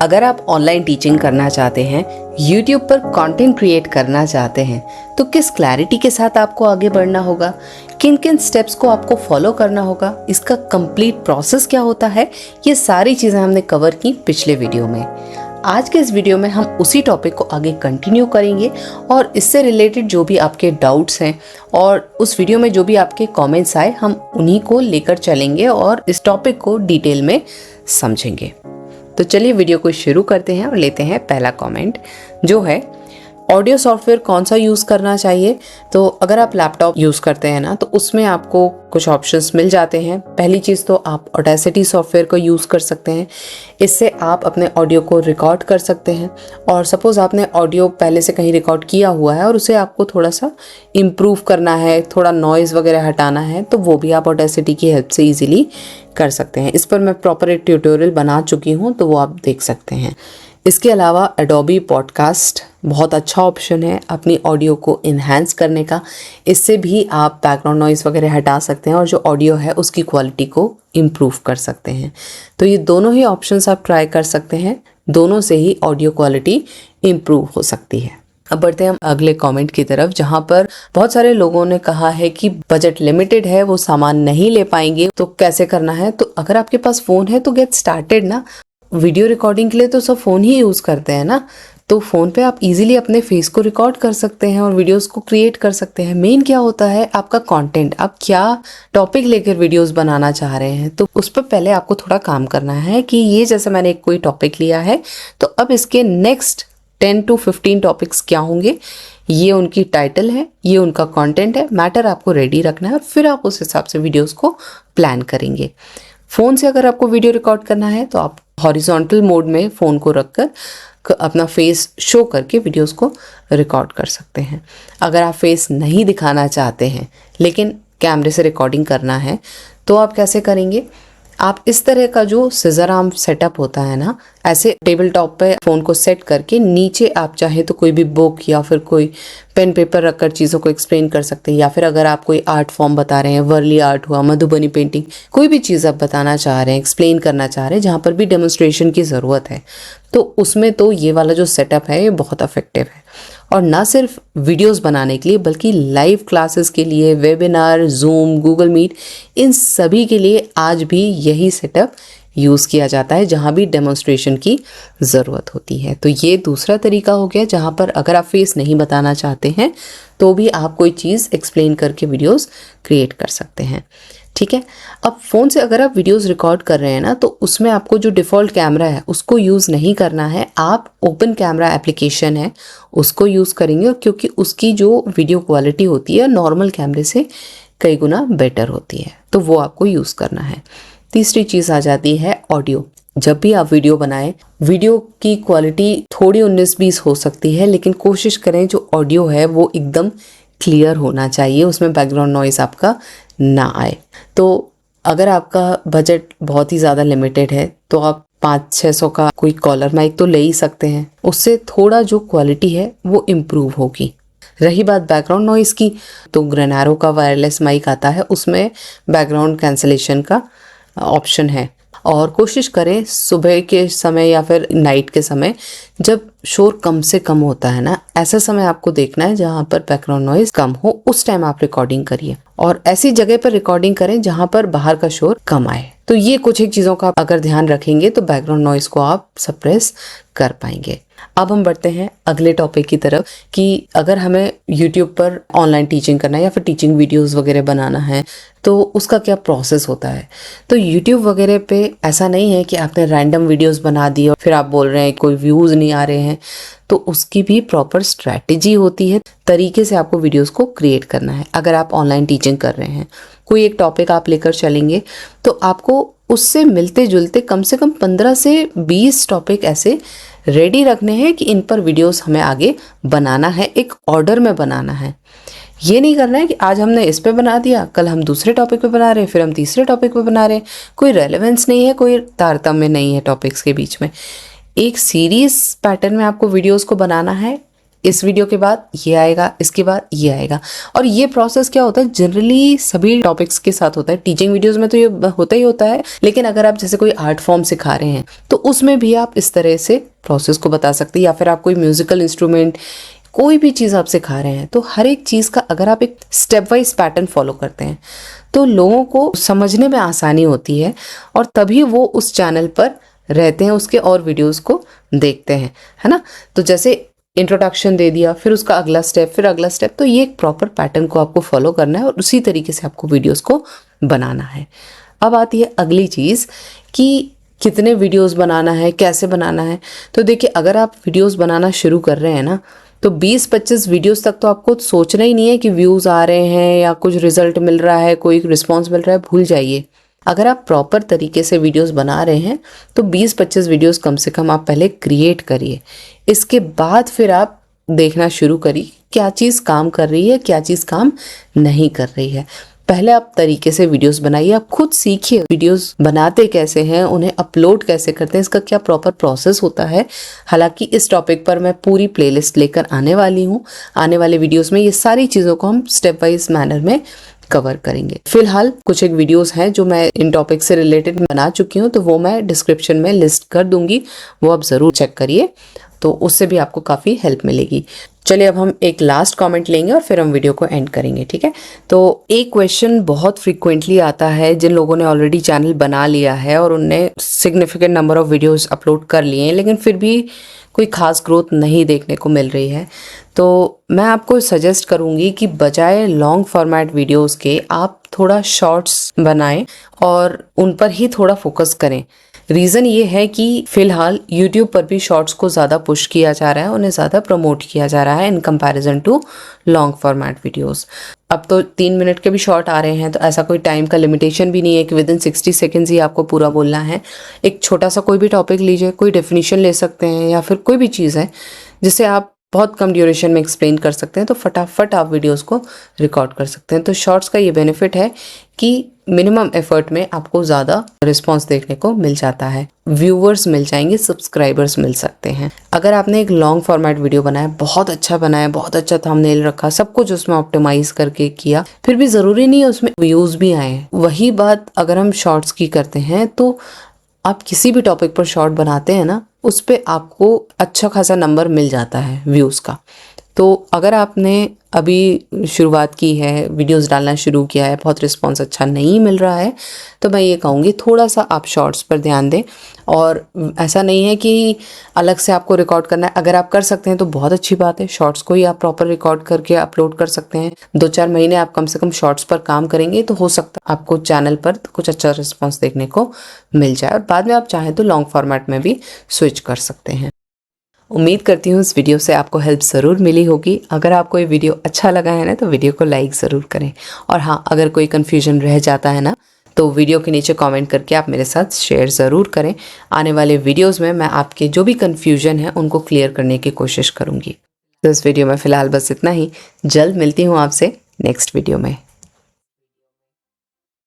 अगर आप online teaching करना चाहते हैं, YouTube पर कंटेंट क्रिएट करना चाहते हैं, तो किस क्लैरिटी के साथ आपको आगे बढ़ना होगा, किन किन स्टेप्स को आपको फॉलो करना होगा, इसका कंप्लीट प्रोसेस क्या होता है, ये सारी चीज़ें हमने कवर की पिछले वीडियो में। आज के इस वीडियो में हम उसी टॉपिक को आगे कंटिन्यू करेंगे और इससे रिलेटेड जो भी आपके डाउट्स हैं और उस वीडियो में जो भी आपके कमेंट्स आए, हम उन्हीं को लेकर चलेंगे और इस टॉपिक को डिटेल में समझेंगे। तो चलिए वीडियो को शुरू करते हैं और लेते हैं पहला कमेंट, जो है ऑडियो सॉफ्टवेयर कौन सा यूज़ करना चाहिए। तो अगर आप लैपटॉप यूज़ करते हैं ना, तो उसमें आपको कुछ ऑप्शंस मिल जाते हैं। पहली चीज़ तो आप ऑडेसिटी सॉफ्टवेयर को यूज़ कर सकते हैं। इससे आप अपने ऑडियो को रिकॉर्ड कर सकते हैं और सपोज़ आपने ऑडियो पहले से कहीं रिकॉर्ड किया हुआ है और उसे आपको थोड़ा सा इम्प्रूव करना है, थोड़ा नॉइज़ वगैरह हटाना है, तो वो भी आप ऑडेसिटी की हेल्प से ईजिली कर सकते हैं। इस पर मैं प्रॉपर एक ट्यूटोरियल बना चुकी हूँ, तो वो आप देख सकते हैं। इसके अलावा एडोबी पॉडकास्ट बहुत अच्छा ऑप्शन है अपनी ऑडियो को इन्हांस करने का। इससे भी आप बैकग्राउंड नॉइज़ वगैरह हटा सकते हैं और जो ऑडियो है उसकी क्वालिटी को इम्प्रूव कर सकते हैं। तो ये दोनों ही ऑप्शंस आप ट्राई कर सकते हैं, दोनों से ही ऑडियो क्वालिटी इम्प्रूव हो सकती है। अब बढ़ते हैं हम अगले कमेंट की तरफ, जहां पर बहुत सारे लोगों ने कहा है कि बजट लिमिटेड है, वो सामान नहीं ले पाएंगे, तो कैसे करना है। तो अगर आपके पास फ़ोन है तो गेट स्टार्टेड ना। वीडियो रिकॉर्डिंग के लिए तो सब फ़ोन ही यूज़ करते हैं ना, तो फ़ोन पे आप इजीली अपने फेस को रिकॉर्ड कर सकते हैं और वीडियोस को क्रिएट कर सकते हैं। मेन क्या होता है आपका कंटेंट, आप क्या टॉपिक लेकर वीडियोस बनाना चाह रहे हैं, तो उस पर पहले आपको थोड़ा काम करना है कि ये जैसे मैंने एक कोई टॉपिक लिया है, तो अब इसके नेक्स्ट 10 to 15 टॉपिक्स क्या होंगे, ये उनकी टाइटल है, ये उनका कंटेंट है, मैटर आपको रेडी रखना है और फिर आप उस हिसाब से वीडियोस को प्लान करेंगे। फ़ोन से अगर आपको वीडियो रिकॉर्ड करना है तो आप हॉरिजॉन्टल मोड में फ़ोन को रखकर अपना फेस शो करके वीडियोस को रिकॉर्ड कर सकते हैं। अगर आप फेस नहीं दिखाना चाहते हैं लेकिन कैमरे से रिकॉर्डिंग करना है, तो आप कैसे करेंगे। आप इस तरह का जो सिजर आर्म सेटअप होता है ना, ऐसे टेबल टॉप पे फ़ोन को सेट करके नीचे आप चाहे तो कोई भी बुक या फिर कोई पेन पेपर रखकर चीज़ों को एक्सप्लेन कर सकते हैं। या फिर अगर आप कोई आर्ट फॉर्म बता रहे हैं, वर्ली आर्ट हुआ, मधुबनी पेंटिंग, कोई भी चीज़ आप बताना चाह रहे हैं, एक्सप्लेन करना चाह रहे हैं, जहाँ पर भी डेमोन्स्ट्रेशन की ज़रूरत है, तो उसमें तो ये वाला जो सेटअप है ये बहुत इफेक्टिव है। और ना सिर्फ वीडियोस बनाने के लिए बल्कि लाइव क्लासेस के लिए, वेबिनार, जूम, गूगल मीट, इन सभी के लिए आज भी यही सेटअप यूज़ किया जाता है जहाँ भी डेमोन्स्ट्रेशन की ज़रूरत होती है। तो ये दूसरा तरीका हो गया जहाँ पर अगर आप फेस नहीं बताना चाहते हैं तो भी आप कोई चीज़ एक्सप्लेन करके वीडियोस क्रिएट कर सकते हैं। ठीक है। अब फ़ोन से अगर आप वीडियोस रिकॉर्ड कर रहे हैं ना, तो उसमें आपको जो डिफ़ॉल्ट कैमरा है उसको यूज़ नहीं करना है। आप ओपन कैमरा एप्लीकेशन है उसको यूज़ करेंगे, क्योंकि उसकी जो वीडियो क्वालिटी होती है नॉर्मल कैमरे से कई गुना बेटर होती है, तो वो आपको यूज़ करना है। तीसरी चीज़ आ जाती है ऑडियो। जब भी आप वीडियो बनाएं, वीडियो की क्वालिटी थोड़ी 19-20 हो सकती है, लेकिन कोशिश करें जो ऑडियो है वो एकदम क्लियर होना चाहिए, उसमें बैकग्राउंड नॉइज़ आपका ना आए। तो अगर आपका बजट बहुत ही ज़्यादा लिमिटेड है तो आप 500-600 का कोई कॉलर माइक तो ले ही सकते हैं, उससे थोड़ा जो क्वालिटी है वो इम्प्रूव होगी। रही बात बैकग्राउंड नॉइज़ की, तो ग्रेनारो का वायरलेस माइक आता है, उसमें बैकग्राउंड कैंसलेशन का ऑप्शन है। और कोशिश करें सुबह के समय या फिर नाइट के समय, जब शोर कम से कम होता है ना, ऐसा समय आपको देखना है जहाँ पर बैकग्राउंड नॉइज कम हो, उस टाइम आप रिकॉर्डिंग करिए और ऐसी जगह पर रिकॉर्डिंग करें जहाँ पर बाहर का शोर कम आए। तो ये कुछ एक चीज़ों का अगर ध्यान रखेंगे तो बैकग्राउंड नॉइज को आप सप्रेस कर पाएंगे। अब हम बढ़ते हैं अगले टॉपिक की तरफ कि अगर हमें YouTube पर ऑनलाइन टीचिंग करना है या फिर टीचिंग वीडियोस वगैरह बनाना है तो उसका क्या प्रोसेस होता है। तो YouTube वगैरह पे ऐसा नहीं है कि आपने रैंडम वीडियोस बना दी और फिर आप बोल रहे हैं कोई व्यूज़ नहीं आ रहे हैं, तो उसकी भी प्रॉपर स्ट्रैटेजी होती है, तरीके से आपको वीडियोस को क्रिएट करना है। अगर आप ऑनलाइन टीचिंग कर रहे हैं, कोई एक टॉपिक आप लेकर चलेंगे, तो आपको उससे मिलते जुलते कम से कम 15 से 20 टॉपिक ऐसे रेडी रखने हैं कि इन पर वीडियोस हमें आगे बनाना है, एक ऑर्डर में बनाना है। ये नहीं करना है कि आज हमने इस पे बना दिया, कल हम दूसरे टॉपिक पे बना रहे हैं, फिर हम तीसरे टॉपिक पे बना रहे हैं। कोई रेलेवेंस नहीं है, कोई तारतम्य नहीं है टॉपिक्स के बीच में। एक सीरीज पैटर्न में आपको वीडियोस को बनाना है, इस वीडियो के बाद ये आएगा, इसके बाद ये आएगा। और ये प्रोसेस क्या होता है, जनरली सभी टॉपिक्स के साथ होता है। टीचिंग वीडियोस में तो ये होता ही होता है, लेकिन अगर आप जैसे कोई आर्ट फॉर्म सिखा रहे हैं तो उसमें भी आप इस तरह से प्रोसेस को बता सकते हैं। या फिर आप कोई म्यूजिकल इंस्ट्रूमेंट, कोई भी चीज़ आप सिखा रहे हैं, तो हर एक चीज़ का अगर आप एक स्टेप वाइज पैटर्न फॉलो करते हैं तो लोगों को समझने में आसानी होती है और तभी वो उस चैनल पर रहते हैं, उसके और वीडियोस को देखते हैं, है ना। तो जैसे इंट्रोडक्शन दे दिया, फिर उसका अगला स्टेप, फिर अगला स्टेप, तो ये एक प्रॉपर पैटर्न को आपको फॉलो करना है और उसी तरीके से आपको वीडियोस को बनाना है। अब आती है अगली चीज़ कि कितने वीडियोस बनाना है, कैसे बनाना है। तो देखिए, अगर आप वीडियोस बनाना शुरू कर रहे हैं ना, तो 20-25 वीडियोस तक तो आपको सोचना ही नहीं है कि व्यूज़ आ रहे हैं या कुछ रिजल्ट मिल रहा है, कोई रिस्पॉन्स मिल रहा है, भूल जाइए। अगर आप प्रॉपर तरीके से वीडियोस बना रहे हैं तो 20-25 वीडियोस कम से कम आप पहले क्रिएट करिए। इसके बाद फिर आप देखना शुरू करिए क्या चीज़ काम कर रही है, क्या चीज़ काम नहीं कर रही है। पहले आप तरीके से वीडियोस बनाइए, आप खुद सीखिए वीडियोस बनाते कैसे हैं, उन्हें अपलोड कैसे करते हैं, इसका क्या प्रॉपर प्रोसेस होता है। हालांकि इस टॉपिक पर मैं पूरी प्लेलिस्ट लेकर आने वाली हूँ। आने वाले वीडियोस में ये सारी चीज़ों को हम स्टेप वाइज मैनर में कवर करेंगे। फिलहाल कुछ एक वीडियोस हैं जो मैं इन टॉपिक से रिलेटेड बना चुकी हूँ, तो वो मैं डिस्क्रिप्शन में लिस्ट कर दूंगी, वो आप ज़रूर चेक करिए, तो उससे भी आपको काफ़ी हेल्प मिलेगी। चलिए, अब हम एक लास्ट कमेंट लेंगे और फिर हम वीडियो को एंड करेंगे, ठीक है। तो एक क्वेश्चन बहुत फ्रीक्वेंटली आता है जिन लोगों ने ऑलरेडी चैनल बना लिया है और उनने significant number of videos upload कर लिए हैं, लेकिन फिर भी कोई खास ग्रोथ नहीं देखने को मिल रही है। तो मैं आपको सजेस्ट करूंगी कि बजाय लॉन्ग फॉर्मेट वीडियोस के आप थोड़ा शॉर्ट्स बनाएं और उन पर ही थोड़ा फोकस करें। रीज़न ये है कि फिलहाल YouTube पर भी शॉर्ट्स को ज़्यादा पुश किया जा रहा है, उन्हें ज़्यादा प्रमोट किया जा रहा है in comparison to long format videos. अब तो 3 मिनट के भी शॉर्ट आ रहे हैं, तो ऐसा कोई टाइम का लिमिटेशन भी नहीं है कि विदिन 60 सेकेंड्स ही आपको पूरा बोलना है। एक छोटा सा कोई भी टॉपिक लीजिए, कोई डेफिनेशन ले सकते हैं या फिर कोई भी चीज़ है जिसे आप बहुत कम ड्यूरेशन में एक्सप्लेन कर सकते हैं, तो फटाफट आप वीडियोस को रिकॉर्ड कर सकते हैं। तो शॉर्ट्स का ये बेनिफिट है कि मिनिमम एफर्ट में आपको ज़्यादा रिस्पांस देखने को मिल जाता है, व्यूवर्स मिल जाएंगे, सब्सक्राइबर्स मिल सकते हैं। अगर आपने एक लॉन्ग फॉर्मेट वीडियो बनाया, बहुत अच्छा बनाया, बहुत अच्छा थंबनेल रखा, सब कुछ उसमें ऑप्टिमाइज करके किया, फिर भी ज़रूरी नहीं है उसमें व्यूज़ भी आए। वही बात अगर हम शॉर्ट्स की करते हैं, तो आप किसी भी टॉपिक पर शॉर्ट बनाते हैं ना, उस पे आपको अच्छा खासा नंबर मिल जाता है व्यूज़ का। तो अगर आपने अभी शुरुआत की है, वीडियोस डालना शुरू किया है, बहुत रिस्पांस अच्छा नहीं मिल रहा है, तो मैं ये कहूँगी थोड़ा सा आप शॉर्ट्स पर ध्यान दें। और ऐसा नहीं है कि अलग से आपको रिकॉर्ड करना है, अगर आप कर सकते हैं तो बहुत अच्छी बात है, शॉर्ट्स को ही आप प्रॉपर रिकॉर्ड करके अपलोड कर सकते हैं। 2-4 महीने आप कम से कम शॉर्ट्स पर काम करेंगे तो हो सकता है आपको चैनल पर कुछ अच्छा रिस्पॉन्स देखने को मिल जाए, और बाद में आप चाहें तो लॉन्ग फॉर्मेट में भी स्विच कर सकते हैं। उम्मीद करती हूँ इस वीडियो से आपको हेल्प ज़रूर मिली होगी। अगर आपको ये वीडियो अच्छा लगा है ना, तो वीडियो को लाइक ज़रूर करें। और हाँ, अगर कोई कन्फ्यूजन रह जाता है ना, तो वीडियो के नीचे कमेंट करके आप मेरे साथ शेयर ज़रूर करें। आने वाले वीडियोस में मैं आपके जो भी कन्फ्यूजन है उनको क्लियर करने की कोशिश करूँगी। तो इस वीडियो में फ़िलहाल बस इतना ही। जल्द मिलती हूँ आपसे नेक्स्ट वीडियो में।